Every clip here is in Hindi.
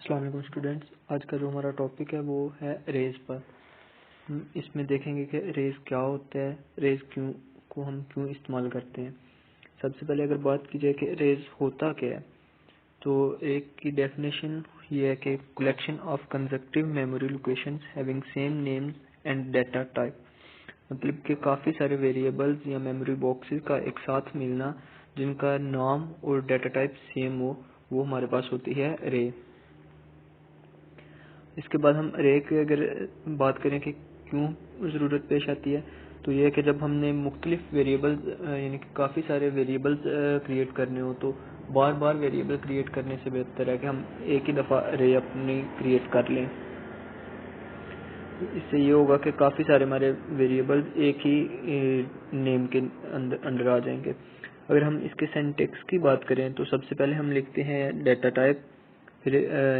अस्सलाम वालेकुम स्टूडेंट्स। आज का जो हमारा टॉपिक है वो है रेज पर। हम इसमें देखेंगे कि रेज क्या होता है, रेज हम क्यों इस्तेमाल करते हैं। सबसे पहले अगर बात की जाए कि रेज होता क्या है, तो एक की डेफिनेशन ये है कि collection of conjunctive memory locations having same names and data type. मतलब कि काफ़ी सारे वेरिएबल्स या मेमोरी बॉक्सेस का एक साथ मिलना जिनका नाम और डाटा टाइप सेम हो, वो हमारे पास होती है रे। इसके बाद हम अरे की अगर बात करें कि क्यों ज़रूरत पेश आती है, तो यह है कि जब हमने मुख्तलिफ वेरिएबल्स यानी कि काफ़ी सारे वेरिएबल्स क्रिएट करने हो, तो बार बार वेरिएबल क्रिएट करने से बेहतर है कि हम एक ही दफ़ा अरे अपनी क्रिएट कर लें। इससे ये होगा कि काफ़ी सारे हमारे वेरिएबल्स एक ही नेम के अंडर आ जाएंगे। अगर हम इसके सिंटैक्स की बात करें, तो सबसे पहले हम लिखते हैं डाटा टाइप, फिर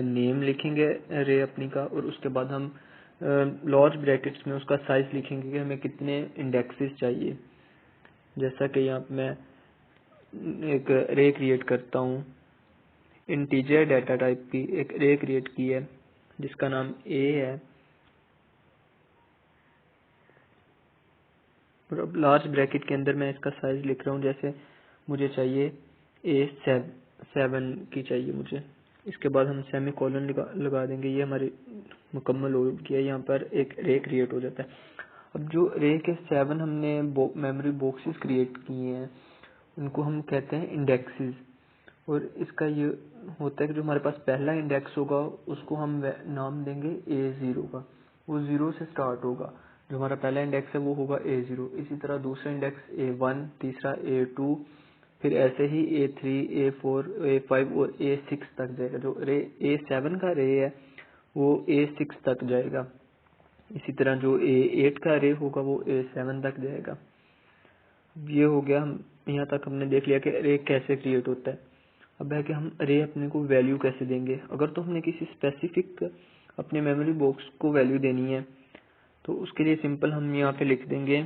नेम लिखेंगे अरे अपनी का, और उसके बाद हम लार्ज ब्रैकेट्स में उसका साइज लिखेंगे कि हमें कितने इंडेक्सेस चाहिए। जैसा कि यहाँ पे मैं एक अरे क्रिएट करता हूँ, इंटीजर डाटा टाइप की एक अरे क्रिएट की है जिसका नाम ए है, और अब लार्ज ब्रैकेट के अंदर मैं इसका साइज लिख रहा हूँ। जैसे मुझे चाहिए A7 की चाहिए मुझे। इसके बाद हम सेमी कॉलन लगा देंगे। ये हमारी मुकम्मल हो गया, यहाँ पर एक रे क्रिएट हो जाता है। अब जो रे के 7 हमने मेमोरी बॉक्सेस क्रिएट किए हैं, उनको हम कहते हैं इंडेक्सेस। और इसका ये होता है कि जो हमारे पास पहला इंडेक्स होगा उसको हम नाम देंगे A0 का। वो जीरो से स्टार्ट होगा। जो हमारा पहला इंडेक्स है वो होगा A0। इसी तरह दूसरा इंडेक्स A1, तीसरा A2, फिर ऐसे ही A3, A4, A5 और A6 तक जाएगा। जो रे A7 का रे है वो A6 तक जाएगा। इसी तरह जो A8 का रे होगा वो A7 तक जाएगा। ये हो गया, हम यहाँ तक हमने देख लिया कि अरे कैसे क्रिएट होता है। अब है कि हम अरे अपने को वैल्यू कैसे देंगे। अगर तो हमने किसी स्पेसिफिक अपने मेमोरी बॉक्स को वैल्यू देनी है, तो उसके लिए सिंपल हम यहाँ पे लिख देंगे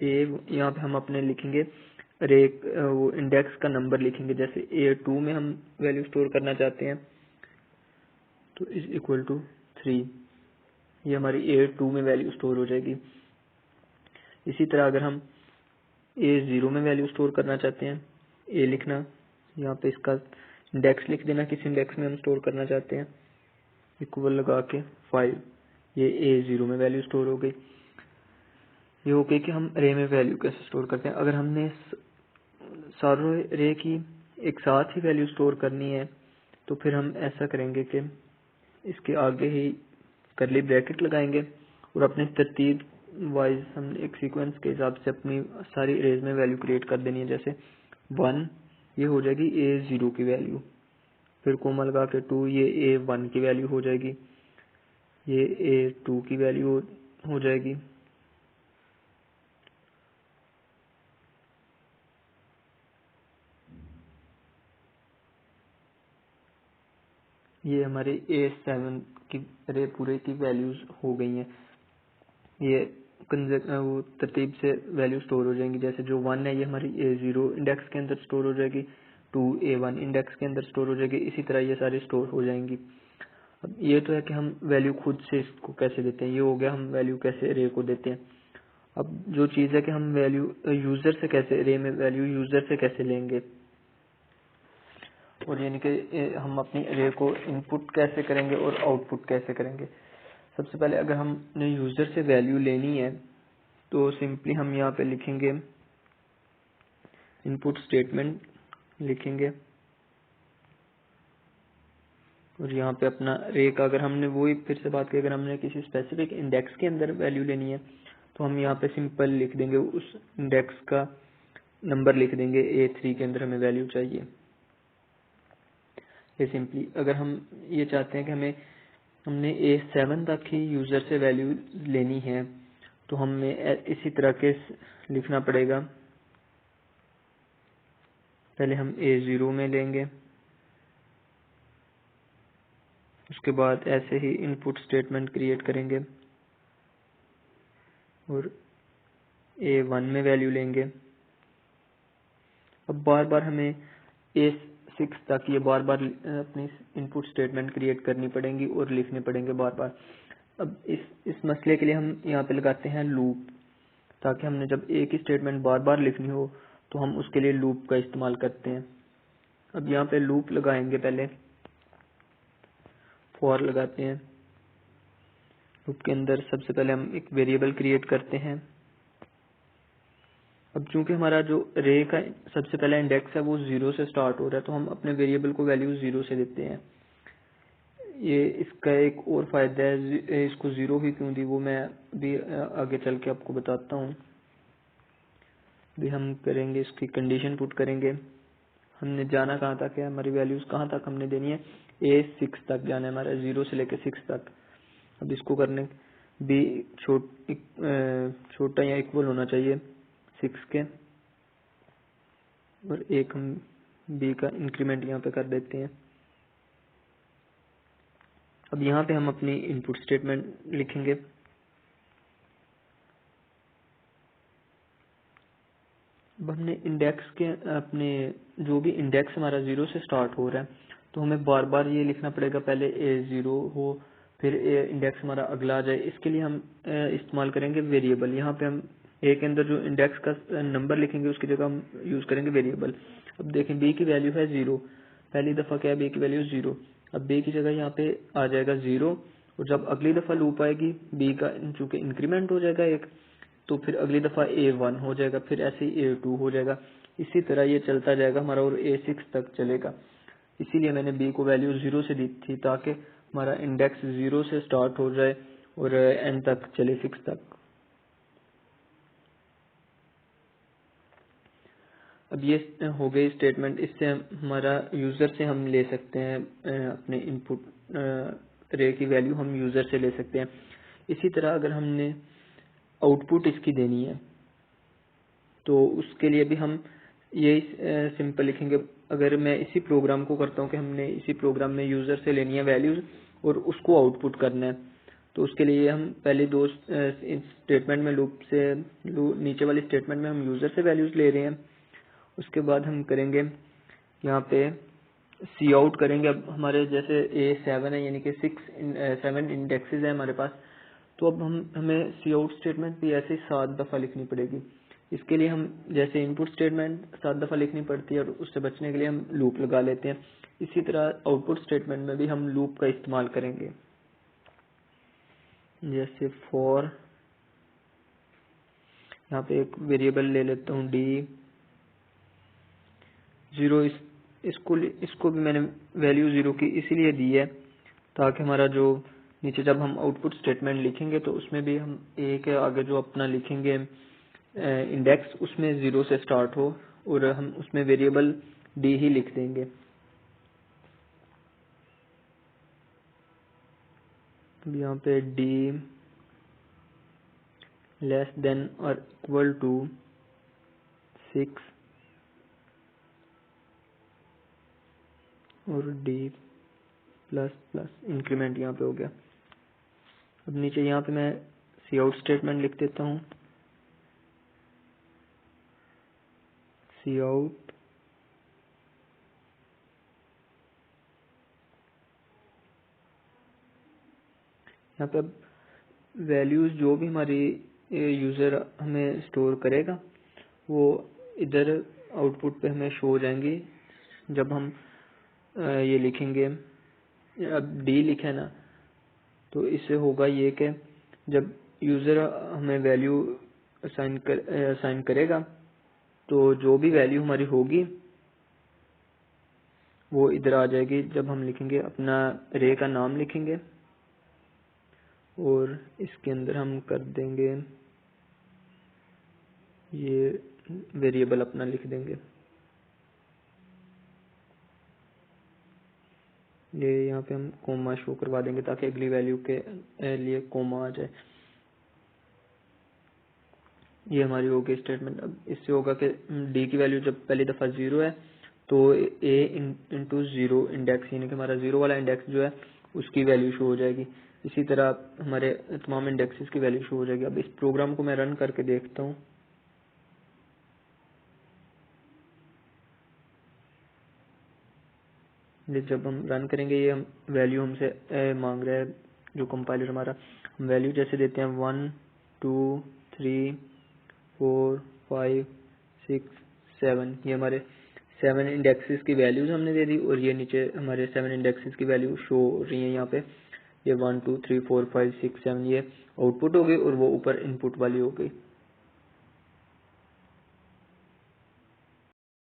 यहाँ पे हम अपने लिखेंगे अरे वो इंडेक्स का नंबर लिखेंगे। जैसे A2 में हम वैल्यू स्टोर करना चाहते हैं, तो इज इक्वल टू 3। ये हमारी A2 में वैल्यू स्टोर हो जाएगी। इसी तरह अगर हम A0 में वैल्यू स्टोर करना चाहते हैं, A लिखना, यहाँ पे इसका इंडेक्स लिख देना, किस इंडेक्स में हम स्टोर करना चाहते हैं, इक्वल लगा के 5। ये A0 में वैल्यू स्टोर हो गई। ये हो गई कि हम रे में वैल्यू कैसे स्टोर करते हैं। अगर हमने सारों रे की एक साथ ही वैल्यू स्टोर करनी है, तो फिर हम ऐसा करेंगे कि इसके आगे ही करली ब्रैकेट लगाएंगे और अपने तरतीब वाइज हम एक सीक्वेंस के हिसाब से अपनी सारी रेज में वैल्यू क्रिएट कर देनी है। जैसे 1 ये हो जाएगी A0 की वैल्यू, फिर कोमा लगा के 2 ये A1 की वैल्यू हो जाएगी, ये A2 की वैल्यू हो जाएगी, ये हमारे A7 की अरे पूरे की वैल्यूज हो गई हैं। ये वो तरतीब से वैल्यू स्टोर हो जाएंगी। जैसे जो 1 है ये हमारी A0 इंडेक्स के अंदर स्टोर हो जाएगी, 2 A1 इंडेक्स के अंदर स्टोर हो जाएगी। इसी तरह ये सारी स्टोर हो जाएंगी। अब ये तो है कि हम वैल्यू खुद से इसको कैसे देते हैं, ये हो गया हम वैल्यू कैसे अरे को देते हैं। अब जो चीज़ है कि हम वैल्यू यूजर से कैसे, अरे में वैल्यू यूजर से कैसे लेंगे, और यानी कि हम अपनी अरे को इनपुट कैसे करेंगे और आउटपुट कैसे करेंगे। सबसे पहले अगर हमने यूजर से वैल्यू लेनी है, तो सिंपली हम यहाँ पे लिखेंगे इनपुट स्टेटमेंट लिखेंगे, और यहाँ पे अपना अरे का, अगर हमने वही फिर से बात की, अगर हमने किसी स्पेसिफिक इंडेक्स के अंदर वैल्यू लेनी है, तो हम यहाँ पे सिंपल लिख देंगे उस इंडेक्स का नंबर लिख देंगे, A3 के अंदर हमें वैल्यू चाहिए। ये सिंपली अगर हम ये चाहते हैं कि हमने A7 तक ही यूजर से वैल्यू लेनी है, तो हमें इसी तरह के लिखना पड़ेगा। पहले हम A0 में लेंगे, उसके बाद ऐसे ही इनपुट स्टेटमेंट क्रिएट करेंगे और A1 में वैल्यू लेंगे। अब बार बार हमें 6 तक ये बार बार अपनी इनपुट स्टेटमेंट क्रिएट करनी पड़ेंगी और लिखने पड़ेंगे बार बार। अब इस मसले के लिए हम यहाँ पे लगाते हैं लूप, ताकि हमने जब एक ही स्टेटमेंट बार बार लिखनी हो तो हम उसके लिए लूप का इस्तेमाल करते हैं। अब यहाँ पे लूप लगाएंगे, पहले फॉर लगाते हैं। लूप के अंदर सबसे पहले हम एक वेरिएबल क्रिएट करते हैं। अब चूंकि हमारा जो रे का सबसे पहला इंडेक्स है वो 0 से स्टार्ट हो रहा है, तो हम अपने वेरिएबल को वैल्यू 0 से देते हैं। ये इसका एक और फायदा है, इसको 0 ही क्यों दी वो मैं भी आगे चल के आपको बताता हूँ। भी हम करेंगे इसकी कंडीशन पुट करेंगे। हमने जाना कहाँ तक है, हमारी वैल्यूज कहाँ तक हमने देनी है, A6 तक जाना है हमारा, 0 से लेके 6 तक। अब इसको करने B छोटा या इक्वल होना चाहिए 6 के, और एक हम B का इंक्रीमेंट यहाँ पे कर देते हैं। अब यहाँ पे हम अपनी इनपुट स्टेटमेंट लिखेंगे। अब हमने इंडेक्स के अपने जो भी इंडेक्स हमारा 0 से स्टार्ट हो रहा है, तो हमें बार बार ये लिखना पड़ेगा, पहले A0 हो फिर इंडेक्स हमारा अगला आ जाए। इसके लिए हम इस्तेमाल करेंगे वेरिएबल। यहाँ पे हम A के अंदर जो इंडेक्स का नंबर लिखेंगे उसकी जगह हम यूज करेंगे वेरिएबल। अब देखें B की वैल्यू है 0, पहली दफा क्या है, B की वैल्यू 0। अब B की जगह यहाँ पे आ जाएगा 0, और जब अगली दफा लूप आएगी B का चूंकि इंक्रीमेंट हो जाएगा एक, तो फिर अगली दफा A1 हो जाएगा, फिर ऐसे ही A2 हो जाएगा। इसी तरह ये चलता जाएगा हमारा और A6 तक चलेगा। इसीलिए मैंने B को वैल्यू 0 से दी थी, ताकि हमारा इंडेक्स 0 से स्टार्ट हो जाए और एंड तक चले, 6 तक। अब ये हो गई स्टेटमेंट। इससे हमारा यूजर से हम ले सकते हैं अपने इनपुट रे की वैल्यू हम यूजर से ले सकते हैं। इसी तरह अगर हमने आउटपुट इसकी देनी है तो उसके लिए भी हम यही सिंपल लिखेंगे। अगर मैं इसी प्रोग्राम को करता हूँ कि हमने इसी प्रोग्राम में यूजर से लेनी है वैल्यूज और उसको आउटपुट करना है, तो उसके लिए हम पहले दो स्टेटमेंट में लूप से नीचे वाली स्टेटमेंट में हम यूजर से वैल्यूज ले रहे हैं। उसके बाद हम करेंगे यहाँ पे सी आउट करेंगे। अब हमारे जैसे A7 है, यानी कि 7 इंडेक्सेस है हमारे पास, तो अब हमें सी आउट स्टेटमेंट भी ऐसे 7 दफा लिखनी पड़ेगी। इसके लिए हम जैसे इनपुट स्टेटमेंट 7 दफा लिखनी पड़ती है और उससे बचने के लिए हम लूप लगा लेते हैं। इसी तरह आउटपुट स्टेटमेंट में भी हम लूप का इस्तेमाल करेंगे। जैसे फॉर, यहाँ पे एक वेरिएबल ले लेता हूँ D0। इसको भी मैंने वैल्यू 0 की इसीलिए दी है ताकि हमारा जो नीचे जब हम आउटपुट स्टेटमेंट लिखेंगे तो उसमें भी हम A के आगे जो अपना लिखेंगे इंडेक्स उसमें 0 से स्टार्ट हो और हम उसमें वेरिएबल D ही लिख देंगे। अब यहाँ पे D लेस देन और इक्वल टू 6 और D प्लस प्लस इंक्रीमेंट यहाँ पे हो गया। अब नीचे यहाँ पे मैं सी आउट स्टेटमेंट लिख देता हूँ। सी आउट यहाँ पे अब वैल्यूज जो भी हमारी यूजर हमें स्टोर करेगा वो इधर आउटपुट पे हमें शो हो जाएंगी जब हम ये लिखेंगे। अब डी लिखा है ना, तो इससे होगा ये कि जब यूजर हमें वैल्यू असाइन करेगा तो जो भी वैल्यू हमारी होगी वो इधर आ जाएगी। जब हम लिखेंगे अपना रे का नाम लिखेंगे और इसके अंदर हम कर देंगे ये वेरिएबल अपना लिख देंगे। ये यहाँ पे हम कोमा शो करवा देंगे ताकि अगली वैल्यू के लिए कोमा आ जाए। ये हमारी हो गई स्टेटमेंट। अब इससे होगा कि डी की वैल्यू जब पहली दफा 0 है तो ए इंटू 0 इंडेक्स, यानी कि हमारा 0 वाला इंडेक्स जो है उसकी वैल्यू शो हो जाएगी। इसी तरह हमारे तमाम इंडेक्सेस की वैल्यू शो हो जाएगी। अब इस प्रोग्राम को मैं रन करके देखता हूँ। ये जब हम रन करेंगे ये हम वैल्यू हमसे मांग रहा है जो कंपाइलर हमारा। हम वैल्यू जैसे देते हैं 1 2 3 4 5 6 7, ये हमारे 7 इंडेक्सेस की वैल्यूज हमने दे दी और ये नीचे हमारे 7 इंडेक्सेस की वैल्यू शो हो रही है यहाँ पे। ये 1 2 3 4 5 6 7 ये आउटपुट हो गई और वो ऊपर इनपुट वाली हो गई।